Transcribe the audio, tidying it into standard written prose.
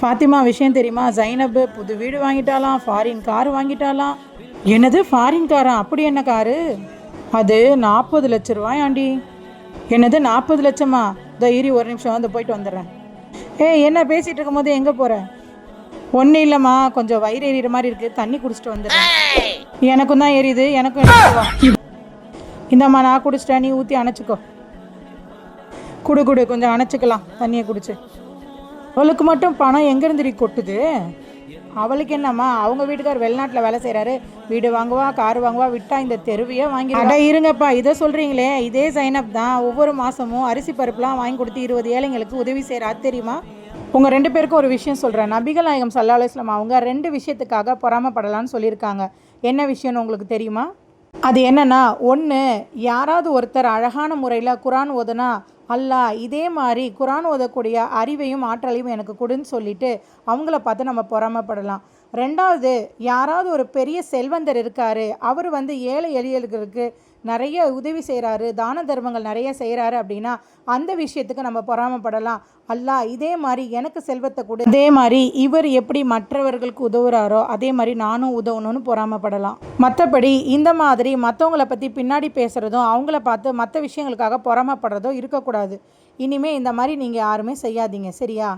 ஃபாத்திமா விஷயம் தெரியுமா? ஜைனப் புது வீடு வாங்கிட்டாலாம், ஃபாரின் கார் வாங்கிட்டாலாம். என்னது ஃபாரின் காரா? அப்படி என்ன காரு? அது 40 லட்ச ரூபாயாண்டி. என்னது 40 லட்சமா? தைரி ஒரு நிமிஷம் வந்து போயிட்டு வந்துடுறேன். என்ன பேசிகிட்டு இருக்கும்போது எங்கே போகிற? ஒன்றும் இல்லைம்மா, கொஞ்சம் வயிறு எறிகிற மாதிரி இருக்குது, தண்ணி குடிச்சிட்டு வந்துடுறேன். எனக்கும் தான் எரியுது, எனக்கும் எடுத்துவா. இந்தம்மா நான் குடிச்சிட்டேன், நீ ஊற்றி அணைச்சிக்கோ. குடு கொஞ்சம் அணைச்சிக்கலாம் தண்ணியை குடிச்சு. அவளுக்கு மட்டும் பணம் எங்கேருந்து கொட்டுது? அவளுக்கு என்னம்மா, அவங்க வீட்டுக்கார் வெளிநாட்டில் வேலை செய்கிறாரு, வீடு வாங்குவா, கார் வாங்குவா, விட்டா இந்த தெருவையே வாங்கி. அட இருங்கப்பா, இதை சொல்கிறீங்களே, இதே ஜைனப் தான் ஒவ்வொரு மாதமும் அரிசி பருப்புலாம் வாங்கி கொடுத்து 20 ஏழைங்களுக்கு உதவி செய்கிறாரு தெரியுமா? உங்கள் 2 பேருக்கும் ஒரு விஷயம் சொல்கிறேன். நபிகள் நாயகம் ஸல்லல்லாஹு அலைஹி வஸல்லம் அவங்க 2 விஷயத்துக்காக பொறாமப்படலான்னு சொல்லியிருக்காங்க. என்ன விஷயம்னு உங்களுக்கு தெரியுமா? அது என்னன்னா, ஒன்று, யாராவது ஒருத்தர் அழகான முறையில் குரான் ஓதுனா அல்லாஹ் இதே மாதிரி குரான் ஓதக்கூடிய அறிவையும் ஆற்றலையும் எனக்கு கொடுன்னு சொல்லிட்டு அவங்கள பார்த்து நம்ம பொறாமப்படலாம். 2வது, யாராவது ஒரு பெரிய செல்வந்தர் இருக்கார், அவர் ஏழை எளியர்களுக்கு நிறைய உதவி செய்கிறாரு, தான தர்மங்கள் நிறைய செய்கிறாரு அப்படின்னா அந்த விஷயத்துக்கு நம்ம பொறாமப்படலாம். அல்லாஹ் இதே மாதிரி எனக்கு செல்வத்தை கொடு, அதே மாதிரி இவர் எப்படி மற்றவர்களுக்கு உதவுறாரோ அதே மாதிரி நானும் உதவணும்னு பொறாமப்படலாம். மற்றபடி இந்த மாதிரி மற்றவங்கள பற்றி பின்னாடி பேசுகிறதும் அவங்கள பார்த்து மற்ற விஷயங்களுக்காக பொறாமப்படுறதோ இருக்கக்கூடாது. இனிமேல் இந்த மாதிரி நீங்கள் யாருமே செய்யாதீங்க, சரியா?